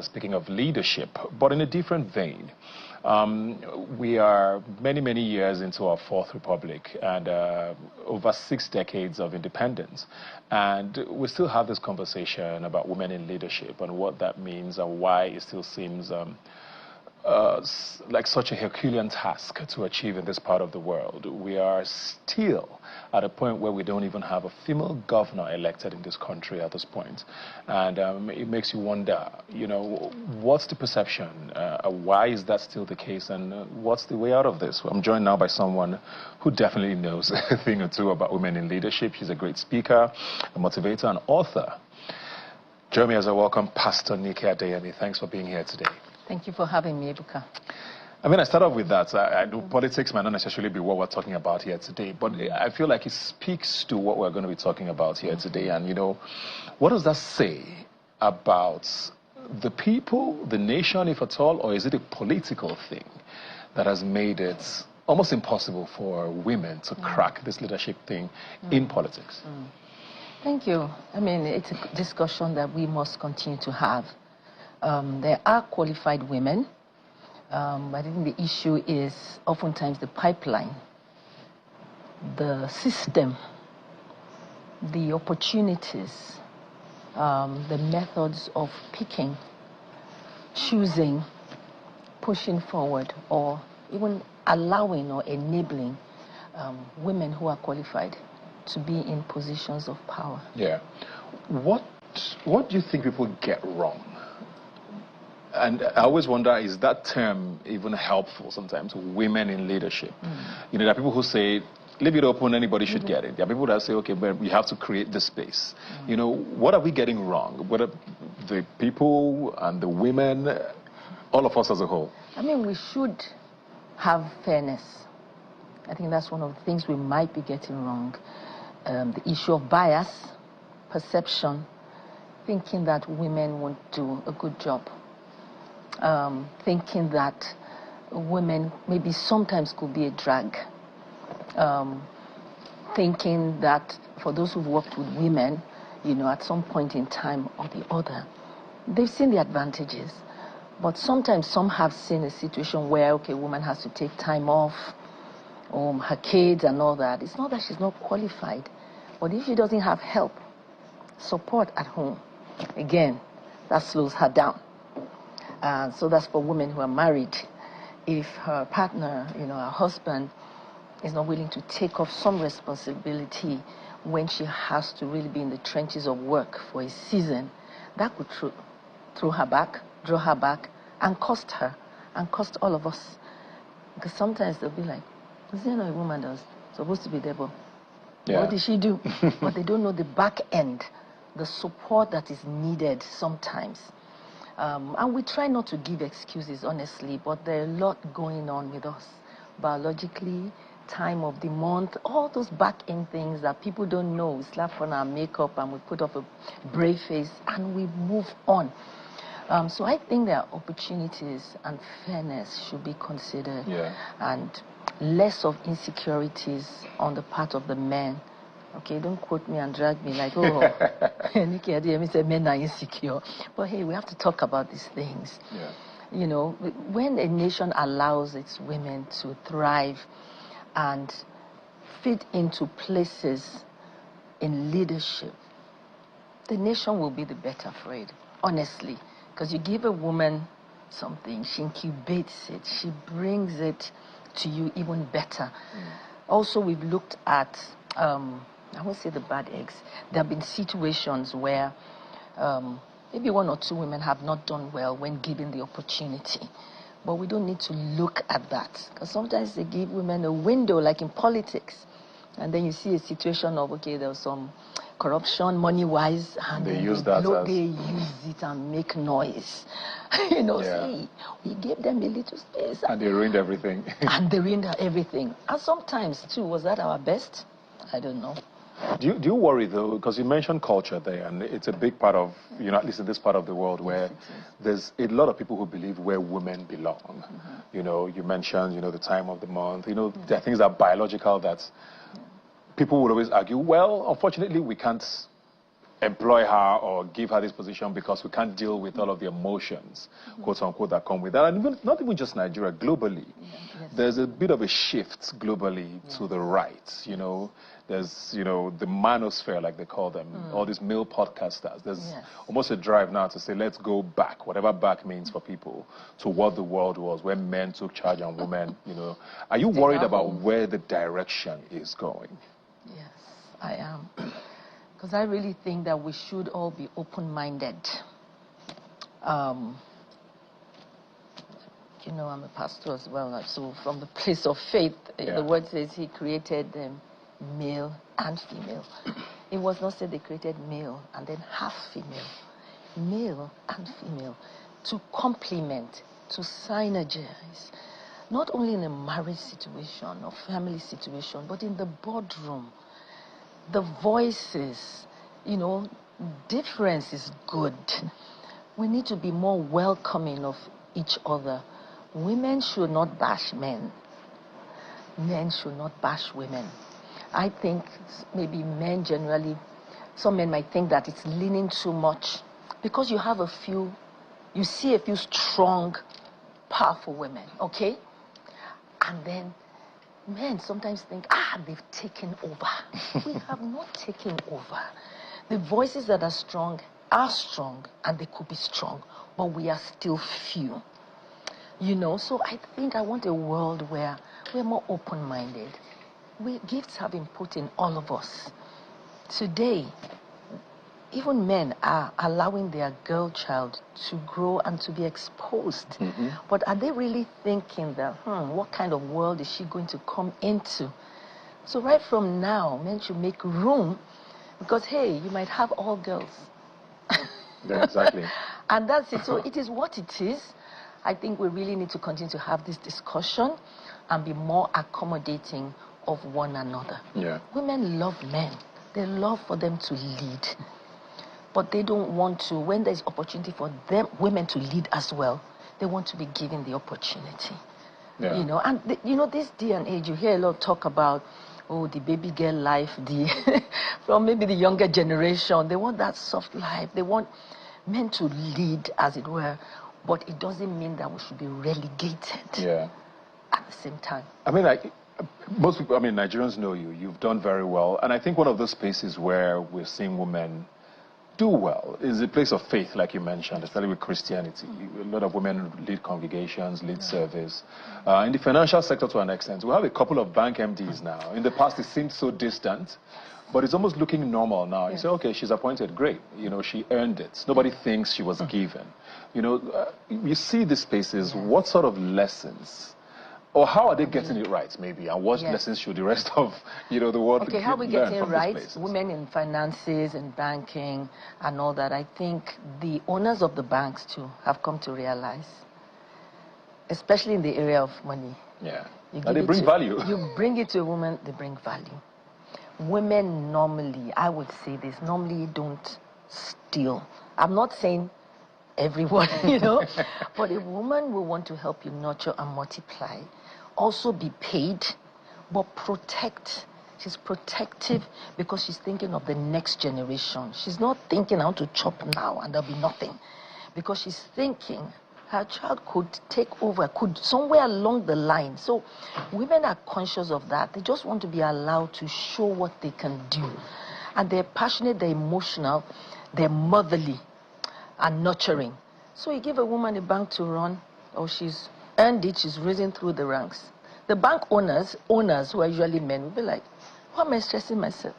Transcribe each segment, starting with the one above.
speaking of leadership, but in a different vein. We are many, many years into our fourth republic and over 6 decades of independence. And we still have this conversation about women in leadership and what that means and why it still seems like such a Herculean task to achieve in this part of the world. We are still at a point where we don't even have a female governor elected in this country at this point. And it makes you wonder, you know, what's the perception? Why is that still the case? And what's the way out of this? I'm joined now by someone who definitely knows a thing or two about women in leadership. She's a great speaker, a motivator, and author. Join me as I welcome Pastor Adeyemi. Thanks for being here today. Thank you for having me, Ebuka. I mean, I start off with that. I know politics might not necessarily be what we're talking about here today, but I feel like it speaks to what we're going to be talking about here today. And, you know, what does that say about the people, the nation, if at all, or is it a political thing that has made it almost impossible for women to crack this leadership thing in politics? Thank you. I mean, it's a discussion that we must continue to have. There are qualified women. I think the issue is oftentimes the pipeline, the system, the opportunities, the methods of picking, choosing, pushing forward, or even allowing or enabling women who are qualified to be in positions of power. Yeah. What do you think people get wrong? And I always wonder, is that term even helpful sometimes, women in leadership? You know, there are people who say, leave it open, anybody should get it. There are people that say, okay, but we have to create the space. You know, what are we getting wrong? What are the people and the women, all of us as a whole? I mean, we should have fairness. I think that's one of the things we might be getting wrong. The issue of bias, perception, thinking that women won't do a good job. Thinking that women maybe sometimes could be a drag. Thinking that for those who've worked with women, you know, at some point in time or the other, they've seen the advantages. But sometimes some have seen a situation where, okay, a woman has to take time off, her kids and all that. It's not that she's not qualified, but if she doesn't have help, support at home, again, that slows her down. So that's for women who are married. If her partner, you know, her husband, is not willing to take off some responsibility when she has to really be in the trenches of work for a season, that could throw her back, draw her back, and cost her, and cost all of us. Because sometimes they'll be like, is there no a woman that's supposed to be there, but what did she do? But they don't know the back end, the support that is needed sometimes. And we try not to give excuses, honestly, but there are a lot going on with us. Biologically, time of the month, all those back-end things that people don't know. We slap on our makeup and we put up a brave face and we move on. So I think there are opportunities and fairness should be considered. And less of insecurities on the part of the men. Okay, don't quote me and drag me like, oh, Nikki Adeyemi said men are insecure. But hey, we have to talk about these things. You know, when a nation allows its women to thrive and fit into places in leadership, the nation will be the better for it, honestly. Because you give a woman something, she incubates it, she brings it to you even better. Also, we've looked at I won't say the bad eggs. There have been situations where maybe 1 or 2 women have not done well when given the opportunity. But we don't need to look at that. Because sometimes they give women a window, like in politics. And then you see a situation of, okay, there's some corruption, money-wise. And they use that they use it and make noise. You know, see, we gave them a little space. And they ruined everything. And they ruined everything. And sometimes, too, was that our best? I don't know. Do you worry, though, because you mentioned culture there, and it's a big part of, you know, at least in this part of the world, where there's a lot of people who believe where women belong. You know, you mentioned, you know, the time of the month. You know, there are things that are biological that people would always argue, well, unfortunately, we can't employ her or give her this position because we can't deal with all of the emotions, quote unquote, that come with that. And even, not even just Nigeria, globally. Yes. There's a bit of a shift globally to the right, you know. There's, you know, the manosphere, like they call them, all these male podcasters. There's almost a drive now to say, let's go back, whatever back means for people, to what the world was, where men took charge and women, you know. Are you worried about where the direction is going? Yes, I am. Because I really think that we should all be open-minded. You know, I'm a pastor as well, so from the place of faith, the word says he created them male and female. It was not said they created male and then half female. Male and female to complement, to synergize, not only in a marriage situation or family situation, but in the boardroom. The voices, you know, difference is good. We need to be more welcoming of each other. Women should not bash men. Men should not bash women. I think maybe men generally, some men might think that it's leaning too much because you have a few, you see a few strong, powerful women, okay? And then men sometimes think, they've taken over. We have not taken over. The voices that are strong and they could be strong, but we are still few. You know, so I think I want a world where we're more open-minded. Gifts have been put in all of us. Today, even men are allowing their girl child to grow and to be exposed. But are they really thinking that, what kind of world is she going to come into? So right from now, men should make room because, hey, you might have all girls. Yeah, exactly. And that's it. So it is what it is. I think we really need to continue to have this discussion and be more accommodating of one another. Yeah. Women love men. They love for them to lead. But they don't want to, when there's opportunity for them, women to lead as well, they want to be given the opportunity. Yeah. You know, and you know, this day and age, you hear a lot of talk about, the baby girl life, from maybe the younger generation. They want that soft life. They want men to lead, as it were. But it doesn't mean that we should be relegated at the same time. I mean, like, most people, I mean, Nigerians know you. You've done very well. And I think one of those spaces where we're seeing women do well is a place of faith, like you mentioned, especially with Christianity. A lot of women lead congregations, lead service. In the financial sector, to an extent, we have a couple of bank MDs now. In the past, it seemed so distant, but it's almost looking normal now. You say, okay, she's appointed, great. You know, she earned it. Nobody thinks she was given. You know, you see these spaces, what sort of lessons? Or how are they getting it right, maybe? And what lessons should the rest of, you know, the world Okay, how are we getting it right? Women in finances and banking and all that. I think the owners of the banks, too, have come to realize, especially in the area of money. Yeah. And they bring value. You bring it to a woman, they bring value. Women normally, I would say this, normally don't steal. I'm not saying everyone, you know, but a woman will want to help you nurture and multiply, also be paid, but protect. She's protective because she's thinking of the next generation. She's not thinking how to chop now and there'll be nothing, because she's thinking her child could take over, could somewhere along the line. So women are conscious of that. They just want to be allowed to show what they can do. And they're passionate, they're emotional, they're motherly and nurturing. So you give a woman a bank to run, or she's earned it, she's risen through the ranks. The bank owners who are usually men, will be like, why am I stressing myself?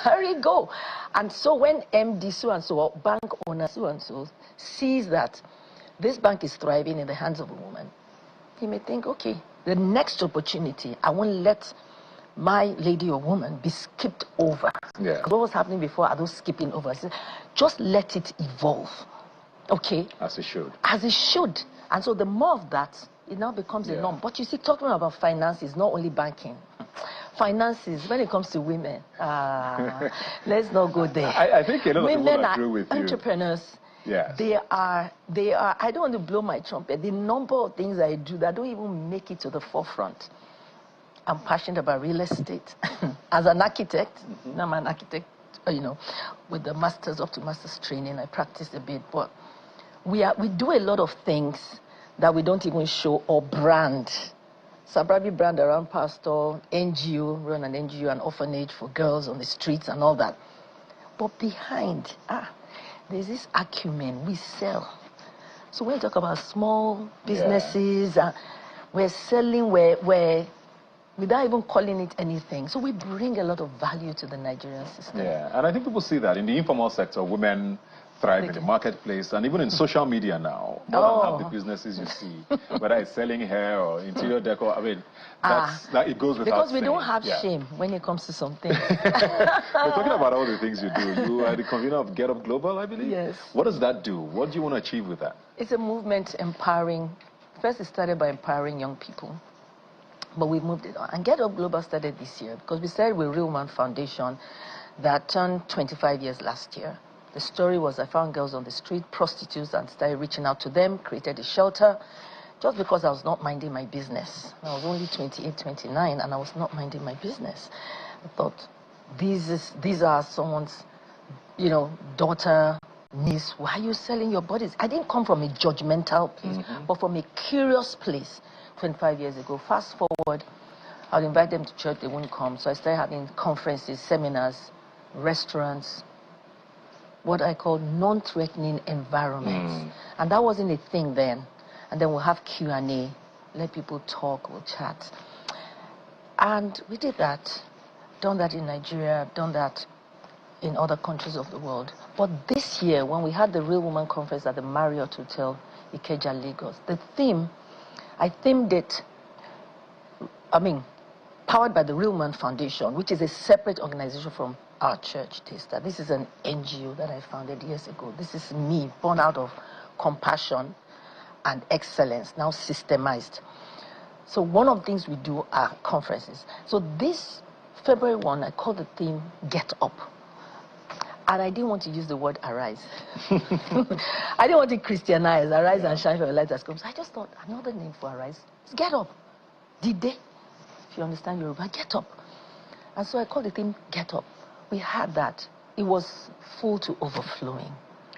Carry go. And so when MD so-and-so, or bank owner so-and-so, sees that this bank is thriving in the hands of a woman, he may think, okay, the next opportunity, I won't let my lady or woman be skipped over. Yeah. What was happening before are those skipping over. Just let it evolve. Okay? As it should. As it should. And so the more of that, it now becomes a norm. But you see, talking about finances, not only banking. Finances, when it comes to women, let's not go there. I think a lot of women people agree with you. Entrepreneurs. Yes. They are, I don't want to blow my trumpet. The number of things I do that don't even make it to the forefront. I'm passionate about real estate. As an architect, I'm an architect with the masters up to masters training. I practiced a bit, but we do a lot of things that we don't even show or brand. So I probably brand around pastor, NGO, run an NGO, an orphanage for girls on the streets and all that. But behind, there's this acumen. We sell. So when you talk about small businesses, we're selling where without even calling it anything. So we bring a lot of value to the Nigerian system. Yeah, and I think people see that in the informal sector, women thrive in the marketplace, and even in social media now. More than half the businesses you see, whether it's selling hair or interior decor, I mean, that it goes without because we saying. don't have shame when it comes to some things. We're talking about all the things you do. You are the convener of Get Up Global, I believe? Yes. What does that do? What do you want to achieve with that? It's a movement empowering. First, it started by empowering young people, but we've moved it on. And Get Up Global started this year because we started with Real Man Foundation that turned 25 years last year. The story was I found girls on the street, prostitutes, and started reaching out to them, created a shelter, just because I was not minding my business. I was only 28, 29, and I was not minding my business. I thought, these are someone's, daughter, niece. Why are you selling your bodies? I didn't come from a judgmental place, but from a curious place 25 years ago. Fast forward, I'd invite them to church, they wouldn't come. So I started having conferences, seminars, restaurants, what I call non-threatening environments. And that wasn't a thing then. And then we'll have Q&A, let people talk, we'll chat. And we did that. Done that in Nigeria, done that in other countries of the world. But this year, when we had the Real Woman Conference at the Marriott Hotel, Ikeja, Lagos, the theme, I themed it, powered by the Real Woman Foundation, which is a separate organization from our church, Taster. This is an NGO that I founded years ago. This is me, born out of compassion and excellence, now systemized. So one of the things we do are conferences. So this February 1, I called the theme Get Up. And I didn't want to use the word arise. I didn't want to Christianize, arise and shine for your light has come. So I just thought another name for arise is Get Up. Did they? If you understand Yoruba, get up. And so I called the theme Get Up. We had that. It was full to overflowing.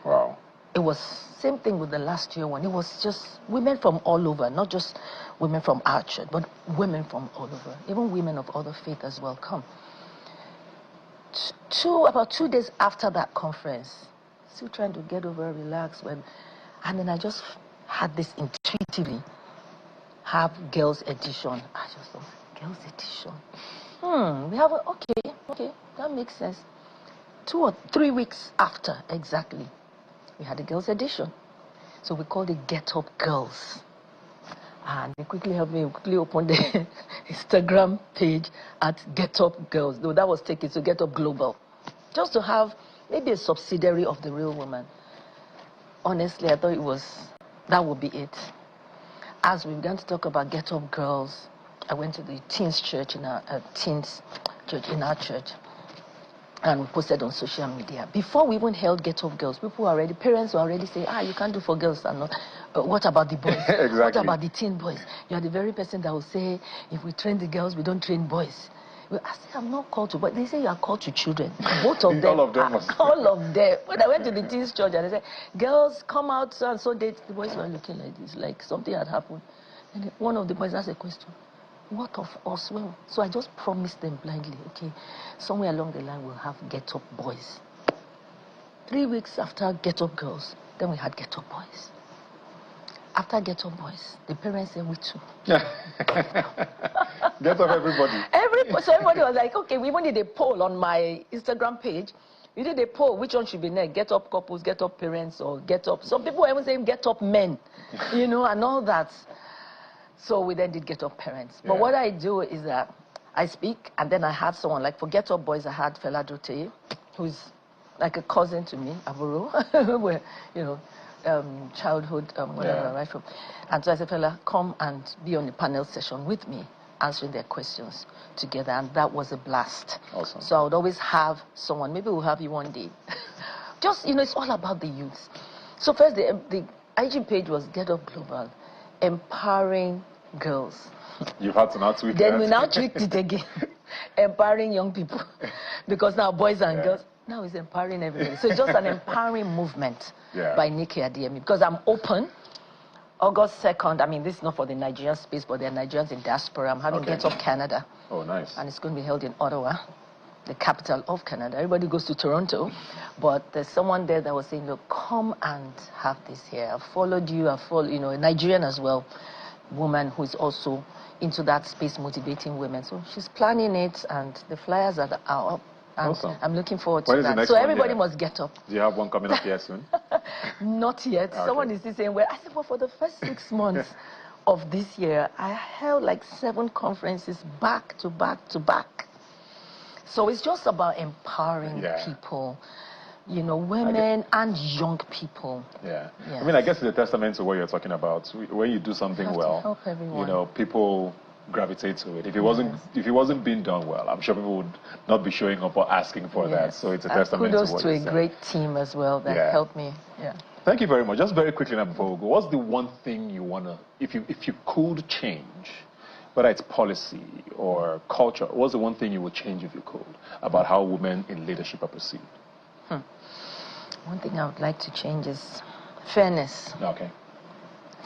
Wow. It was same thing with the last year one. It was just women from all over, not just women from our church, but women from all over. Even women of other faith as well come. About 2 days after that conference, still trying to get over, relax, and then I just had this intuitively, have girls edition. I just thought, girls edition. We have okay, that makes sense. 2 or 3 weeks after, exactly, we had a girls edition. So we called it Get Up Girls. And they quickly helped me, quickly opened the Instagram page at Get Up Girls. Though that was taken to Get Up Global. Just to have maybe a subsidiary of the Real Woman. Honestly, I thought that would be it. As we began to talk about Get Up Girls, I went to the teens church in our church, and we posted on social media. Before we even held Get Up Girls, parents were already saying, you can't do for girls and not. What about the boys? Exactly. What about the teen boys? You are the very person that will say, if we train the girls, we don't train boys. I say, I'm not called to, but they say you are called to children. Both of them. All of them. All of them. When I went to the teens church and they said, girls, come out, and so the boys were looking like this, like something had happened. And one of the boys asked a question. What of us? Well, so I just promised them blindly, okay, somewhere along the line we'll have Get Up Boys. 3 weeks after Get Up Girls, then we had Get Up Boys. After Get Up Boys, the parents said we too. Get up everybody. So everybody was like, okay, we even did a poll on my Instagram page. We did a poll, which one should be next? Get Up Couples, Get Up Parents, or Get Up. Some people were even saying Get Up Men, and all that. So we then did Get Up Parents. But what I do is that I speak, and then I have someone, like for Get Up Boys, I had Fela Dote, who's like a cousin to me, Aburo, where, childhood, whatever, right from. And so I said, Fela, come and be on the panel session with me, answering their questions together, and that was a blast. Awesome. So I would always have someone, maybe we'll have you one day. Just, it's all about the youth. So first, the IG page was Get Up Global, empowering girls. You've had to now tweak Then that. we now tweaked it again. Empowering young people. Because now boys and girls. Now it's empowering everybody. So it's just an empowering movement by Nikki Adeyemi, because I'm open. August 2nd, I mean, this is not for the Nigerian space, but there are Nigerians in diaspora. I'm having Get Up Canada. Oh, nice. And it's going to be held in Ottawa, the capital of Canada. Everybody goes to Toronto, but there's someone there that was saying, look, come and have this here. I've followed you, a Nigerian as well, woman who is also into that space, motivating women. So she's planning it, and the flyers are up. And awesome. I'm looking forward When to is the that. next So one everybody here? must get up. Do you have one coming up here soon? Not yet. Okay. Someone is still saying, well, I said, well, for the first 6 months of this year, I held like 7 conferences back to back to back. So it's just about empowering people, women and young people. Yeah. Yes. I mean, I guess it's a testament to what you're talking about. When you do something well, help everyone. people gravitate to it. If it wasn't being done well, I'm sure people would not be showing up or asking for that. So it's a testament to what you're saying. Kudos to a great team as well that helped me. Yeah. Thank you very much. Just very quickly now before we go, what's the one thing you wanna, if you could change, whether it's policy or culture, what's the one thing you would change if you could about how women in leadership are perceived? One thing I would like to change is fairness. Okay.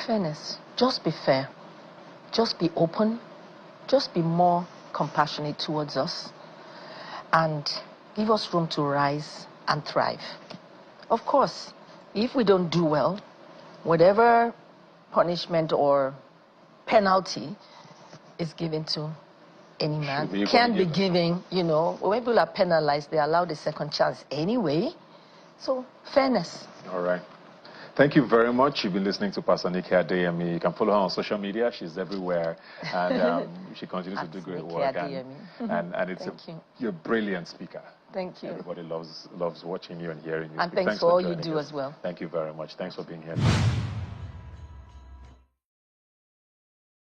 Fairness. Just be fair. Just be open. Just be more compassionate towards us, and give us room to rise and thrive. Of course, if we don't do well, whatever punishment or penalty is given to any man can be given, when people are penalized, they're allowed a second chance anyway. So, fairness. All right. Thank you very much. You've been listening to Pastor Nikki Adeyemi. You can follow her on social media. She's everywhere. And she continues to do great work. And you're a brilliant speaker. Thank you. Everybody loves watching you and hearing you. And thanks for all you do as well. Thank you very much. Thanks for being here.